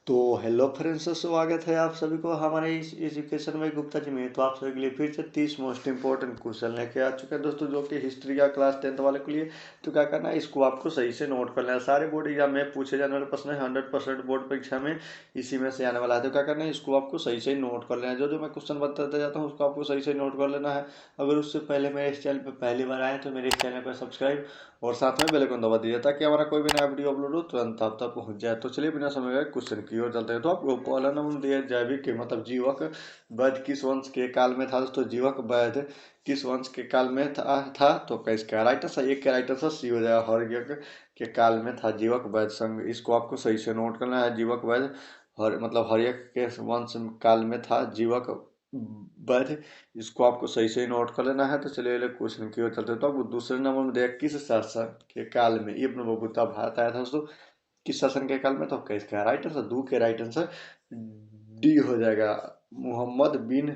तो hello friends, स्वागत है आप सभी को हमारे इस एजुकेशन में गुप्ता जी में। तो आप सभी के लिए फिर से 30 मोस्ट इंपॉर्टेंट क्वेश्चन लेके आ चुके हैं दोस्तों, जो कि हिस्ट्री का क्लास 10th वाले के लिए। तो क्या करना है, इसको आपको सही से नोट कर लेना है। सारे बोर्ड एग्जाम में पूछे जाने वाले प्रश्न 100% बोर्ड परीक्षा में इसी में से आने वाला है। तो क्या करना है, इसको आपको सही से नोट कर लेना है। जो जो मैं क्वेश्चन बताते जाता हूँ उसको आपको सही से नोट कर लेना है। अगर उससे पहले मेरे इस चैनल पर पहली बार आए तो मेरे इस चैनल पर सब्सक्राइब और साथ में बेल आइकन दबा दीजिए, ताकि हमारा कोई भी नया वीडियो अपलोड हो तुरंत आप तक पहुंच जाए। तो चलिए बिना समय गए क्वेश्चन की ओर चलते हैं। तो आपको पहला नंबर दिया जैविक के मतलब जीवक वैध किस वंश के काल में था दोस्तों। जीवक वैध किस वंश के काल में था तो इसका राइट आंसर, एक का राइट आंसर सी हो जाएगा। हर्यक के काल में था जीवक वैध संघ। इसको आपको सही से नोट करना है। जीवक वैध हर मतलब हर्यक के वंश काल में था जीवक वैध। इसको आपको सही से नोट कर लेना है। तो चलिए अगले क्वेश्चन की ओर चलते हैं। तो आपको दूसरे नंबर में दिया किस शासक के काल में इब्न बतूता भारत आया था दोस्तों। किस शासन के काल में तो इसका राइट आंसर, दो के राइट आंसर डी हो जाएगा। मोहम्मद बिन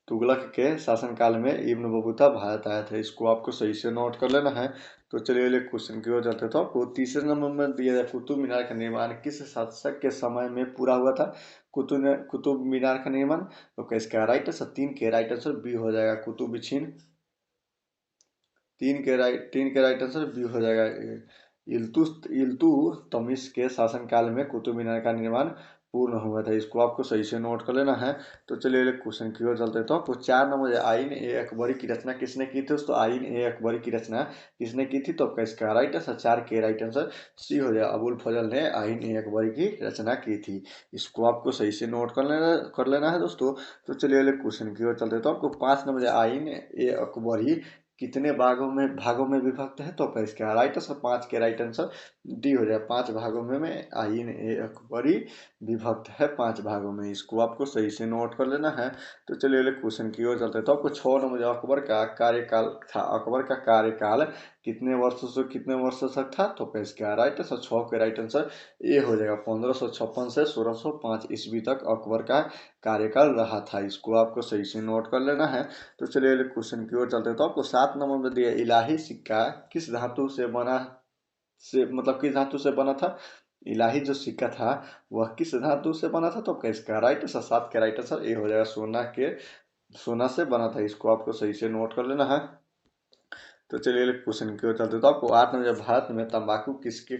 तुगलक के शासनकाल में इब्न बतूता भारत आया था। इसको आपको सही से नोट कर लेना है। तो चलिए अगले क्वेश्चन की ओर चलते हैं। तो आपको तीसरे नंबर में दिया जाए कुतुब मीनार का निर्माण किस शासक के समय में पूरा हुआ था। कुतुब मीनार का निर्माण तो इसका राइट आंसर, तीन के राइट आंसर बी हो जाएगा। कुतुब छीन तीन के राइट आंसर बी हो जाएगा। इल्तुतमिश के शासनकाल में कुतुब मीनार का निर्माण पूर्ण हुआ था। इसको आपको सही से नोट कर लेना है। तो चलिए अगले क्वेश्चन की ओर चलते हैं। तो आपको 4 नंबर आइन ए अकबरी की रचना किसने की थी दोस्तों। आइन ए अकबरी की रचना किसने की थी तो आपका इसका राइट आंसर, 4 के राइट आंसर सी हो जाएगा। अबुल फजल ने आइन ए अकबरी की रचना की थी। इसको आपको सही से नोट कर लेना है दोस्तों। तो चलिए अगले क्वेश्चन की ओर चलते हैं। तो आपको 5 नंबर आइन ए अकबरी कितने भागों में विभक्त है तो इसका राइट आंसर, 5 के राइट आंसर डी हो जाए। 5 भागों में आइन ए अकबरी विभक्त है 5 भागों में। इसको आपको सही से नोट कर लेना है। तो चलिए अगले क्वेश्चन की ओर चलते हैं। तो आपको 6 नंबर अकबर का कार्यकाल था। अकबर का कार्यकाल कितने वर्षों तक था तो इसका राइट आंसर, 6 के राइट आंसर ए हो जाएगा। 1556 से 1605 ईस्वी तक अकबर का कार्यकाल रहा था। इसको आपको सही से नोट कर लेना है। तो चलिए अगले क्वेश्चन की ओर चलते हैं। तो आपको 7 नंबर में दिया इलाही सिक्का किस धातु से बना से मतलब किस धातु से बना था। इलाही जो सिक्का था वह किस धातु से बना था तो इसका राइट आंसर, 7 के राइट आंसर ए हो जाएगा। सोना से बना था। इसको आपको सही से नोट कर लेना है। तो चलिए क्वेश्चन की ओर चलते हैं। तो आपको 8 नंबर भारत में तंबाकू किसके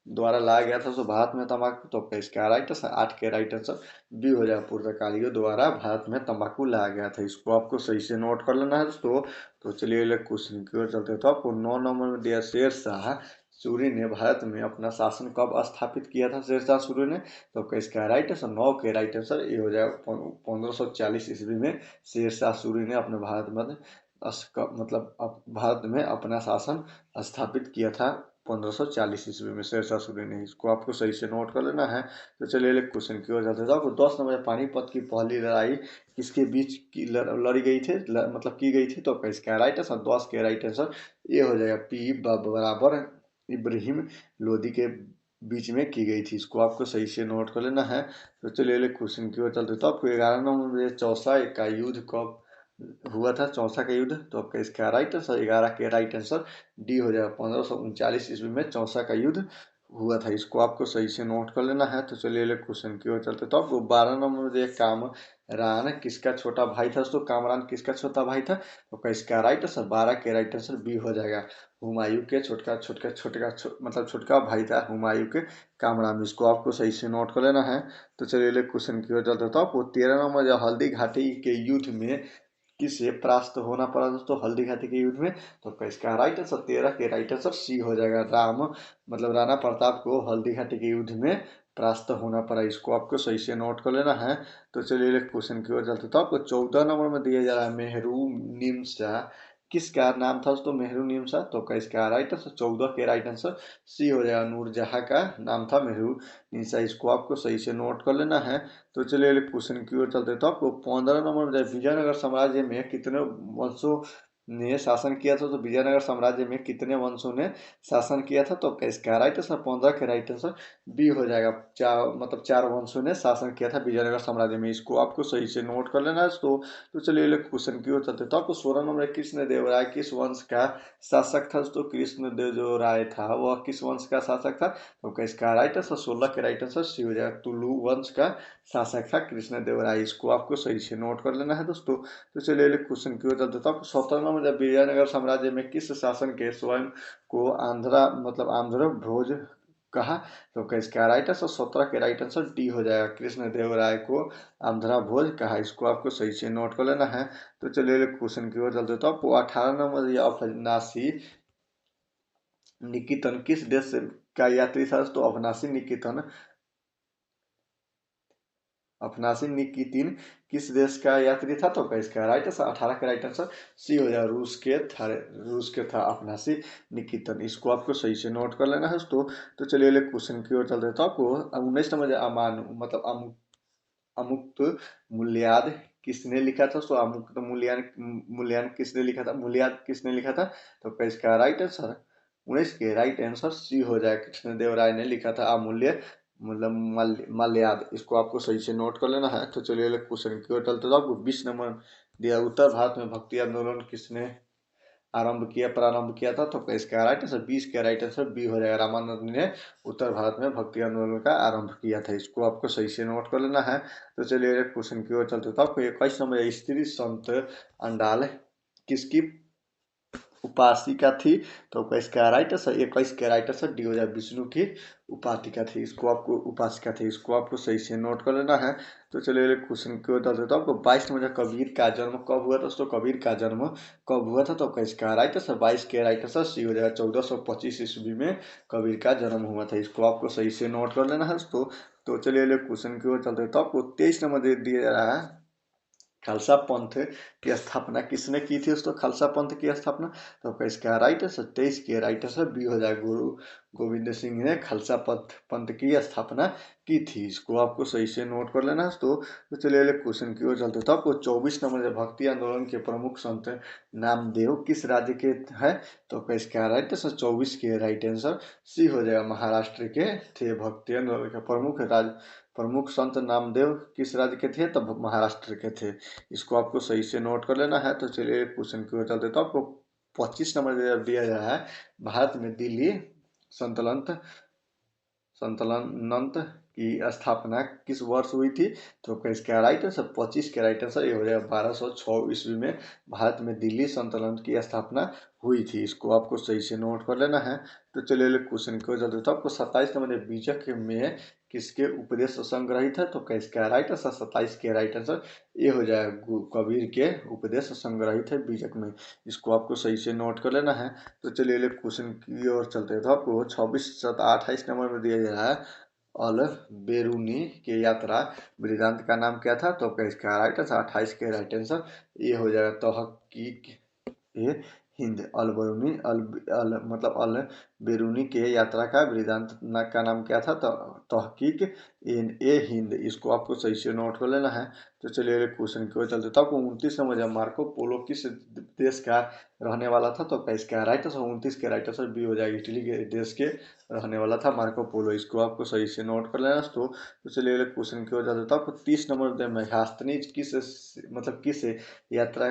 द्वारा लाया गया था। तो भारत में तंबाकू तो इसका राइट आंसर, 8 के राइट आंसर बी हो जाएगा। पुर्तगालियों द्वारा भारत में तंबाकू लाया गया था। इसको आपको सही से नोट कर लेना है दोस्तों। तो चलिए अगले क्वेश्चन की ओर चलते हैं। तो आपको 9 नंबर में दिया शेर शाह सूरी ने भारत में अपना शासन कब स्थापित किया था। शेर शाह सूरी ने तो इसका राइट आंसर, 9 के राइट आंसर ये हो जाएगा। 1540 ईस्वी में शेर शाह सूरी ने अपने भारत में अपना शासन स्थापित किया था। 1540 ईस्वी में शेर शाह सूरी ने। इसको आपको सही से नोट कर लेना है। तो चलिए अगले क्वेश्चन की ओर जाते हैं। आपको 10 नंबर पानीपत की पहली लड़ाई किसके बीच की लड़ी गई थी मतलब की गई थी तो इसका राइट आंसर, 10 के राइट आंसर ये हो जाएगा। पी बराबर इब्राहिम लोदी के बीच में की गई थी। इसको आपको सही से नोट कर लेना है। तो चलिए अगले क्वेश्चन की ओर चलते हैं। तो आपको 11 नंबर में चौसा का युद्ध कब हुआ था। चौसा का युद्ध तो आपका इसका राइट आंसर, 11 के राइट आंसर डी हो जाएगा। 1539 ईस्वी में चौसा का युद्ध हुआ था। इसको आपको सही से नोट कर लेना है। तो चलिए अगले क्वेश्चन की ओर चलते। तो आपको 12 नंबर में कामरान किसका छोटा भाई था दोस्तों। कामरान किसका छोटा भाई था तो इसका राइट आंसर, 12 के राइट आंसर बी हो जाएगा। हुमायूं के छोटका भाई था हुमायूं के कामरान। इसको आपको सही से नोट कर लेना है। तो चलिए अगले क्वेश्चन की ओर चलते। तो आपको 13 नंबर हल्दी घाटी के युद्ध में किसे परास्त होना पड़ा दोस्तों। हल्दी घाटी के युद्ध में तो इसका राइट आंसर, 13 के राइट आंसर सी हो जाएगा। राणा प्रताप को हल्दी घाटी के युद्ध में परास्त होना पड़ा। इसको आपको सही से नोट कर लेना है। तो चलिए क्वेश्चन की ओर चलते। तो आपको 14 नंबर में दिया जा रहा है मेहरू निमसा किसका नाम था दोस्तों। मेहरू निमसा तो इसका राइट आंसर, 14 के राइट आंसर सी हो जाएगा। नूरजहां का नाम था मेहरू निमसा। इसको आपको सही से नोट कर लेना है। तो चलिए क्वेश्चन की ओर चलते हैं। तो आपको 15 नंबर में विजयनगर साम्राज्य में कितने वंशों ने शासन किया था। तो विजयनगर साम्राज्य में कितने वंशों ने शासन किया था तो इसका राइट आंसर, 15 के राइट आंसर बी हो जाएगा। मतलब 4 वंशों ने शासन किया था विजयनगर साम्राज्य में, इसको आपको सही से नोट कर लेना है। तो चलिए क्वेश्चन की ओर चलते। तो आपको 16 नंबर कृष्णदेव राय किस वंश का शासक था? तो कृष्णदेव जो राय था वह किस वंश का शासक था? तो इसका राइट आंसर 16 के राइट आंसर सी हो जाएगा। तुलु वंश का शासक था कृष्णदेव राय, इसको आपको सही से नोट कर लेना है दोस्तों। तो चलिए क्वेश्चन की ओर चलते। तो आपको 17 नंबर विजयनगर साम्राज्य में किस शासन के स्वयं को आंध्र भोज कहा? तो इसका राइट आंसर 17 के राइट आंसर डी हो जाएगा। कृष्णदेव राय को आंध्रा भोज कहा, इसको आपको सही से नोट कर लेना है। तो चलिए क्वेश्चन की ओर चलते। तो आपको 18 नंबर या अफनासी निकितन किस देश का यात्री था? तो अफनासी निकितिन किस देश का यात्री था? तो इसका राइट आंसर 18 का राइट आंसर सी हो जाएगा। रूस के था अफनासी निकितन, इसको आपको सही से नोट कर लेना है दोस्तों। तो चलिए क्वेश्चन की ओर चलते हैं। तो आपको 19 नंबर अमुक्त मूल्याद किसने लिखा था? तो अमुक्त मूल्यान किसने लिखा था? मूल्याद किसने लिखा था? तो इसका राइट आंसर 19 के राइट आंसर सी हो जाएगा। कृष्णदेव राय ने लिखा था अमूल्य माल्याद, इसको आपको सही से नोट कर लेना है। तो चलिए क्वेश्चन की ओर चलते। तो आपको 20 नंबर दिया, उत्तर भारत में भक्ति आंदोलन किसने प्रारंभ किया था? तो इसका राइट आंसर 20 का राइट आंसर बी हो जाएगा। रामानंद ने उत्तर भारत में भक्ति आंदोलन का आरंभ किया था, इसको आपको सही से नोट कर लेना है। तो चलिए क्वेश्चन की ओर चलते। तो आपको 21 नंबर स्त्री संत अंडाल किसकी उपासिका थी? तो इसका राइट आंसर 21 का राइट आंसर डी हो जाए। विष्णु की उपासिका थी, इसको आपको सही से नोट कर लेना है। तो चलिए क्वेश्चन की ओर चलते। तो आपको 22 नंबर कबीर का जन्म कब हुआ था? दोस्तों कबीर का जन्म कब हुआ था? तो इसका राइट आंसर 22 के राइट आंसर सी हो जाएगा। 1425 ईस्वी में कबीर का जन्म हुआ था, इसको आपको सही से नोट कर लेना है दोस्तों। तो चलिए क्वेश्चन की ओर चलते। तो आपको 23 नंबर दे दिया जा रहा है, खालसा पंथ की स्थापना किसने की थी? दोस्तों खालसा पंथ की स्थापना, तो इसका राइट आंसर 23 के राइट आंसर बी हो जाएगा। गुरु गोविंद सिंह ने खालसा पंथ की स्थापना की थी, इसको आपको सही से नोट कर लेना है। तो चलिए क्वेश्चन की ओर चलते। तो आपको 24 नंबर भक्ति आंदोलन के प्रमुख संत नामदेव किस राज्य के है? तो इसका राइट आंसर 24 के राइट आंसर सी हो जाएगा। महाराष्ट्र के थे भक्ति आंदोलन के प्रमुख संत नामदेव किस राज्य के थे? तब महाराष्ट्र के थे, इसको आपको सही से नोट कर लेना है। तो चलिए क्वेश्चन की ओर चलते। तो आपको 25 नंबर दिया गया है, भारत में दिल्ली सल्तनत की स्थापना किस वर्ष हुई थी? तो इसका राइट आंसर 25 के राइट आंसर ये हो जाएगा। 1206 ईस्वी में भारत में दिल्ली सल्तनत की स्थापना हुई थी, इसको आपको सही से नोट कर लेना है। तो चलिए क्वेश्चन की ओर चलते। तो आपको 27 नंबर बीजक में किसके उपदेश संग्रहित है? तो इसका राइट आंसर 27 के राइट आंसर ये हो जाएगा। कबीर के उपदेश संग्रहित है बीजक में, इसको आपको सही से नोट कर लेना है। तो चलिए क्वेश्चन की ओर चलते हैं। तो आपको 28 नंबर में दिया गया है, अल बेरूनी के यात्रा वृतांत का नाम क्या था? तो इसका राइट आंसर 28 के राइट आंसर ये हो जाएगा। तहकीक ए हिंद अल बेरूनी के यात्रा का वृतांत का नाम क्या था? तो तहकीक ए हिंद, इसको आपको सही से नोट कर लेना है। तो चलिए क्वेश्चन की ओर चलते। तो आपको 29 नंबर मार्को पोलो किस देश का रहने वाला था? तो इसका राइट आंसर 29 के राइट आंसर बी हो जाएगा। इटली के देश के रहने वाला था मार्को पोलो, इसको आपको सही से नोट कर लेना। तो चलिए क्वेश्चन की ओर चलते। तो आपको 30 नंबर मेघास्तनीज किस यात्रा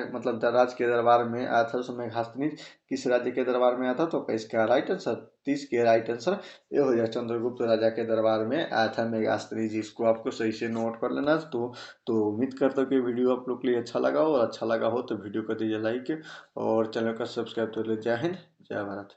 राज के दरबार में आया था? उसमें मेघास्तनीज किस राज्य के दरबार में आया था? तो इसका राइट आंसर 30 के राइट आंसर ये हो जाए। चंद्रगुप्त राजा के दरबार में आया था मेघास्तनीज, इसको आपको सही से नोट कर लेना। तो उम्मीद करता हूँ कि वीडियो आप लोग के लिए अच्छा लगा हो, और अच्छा लगा हो तो वीडियो को दीजिए लाइक और चैनल का सब्सक्राइब कर लीजिए। जय हिंद, जय भारत।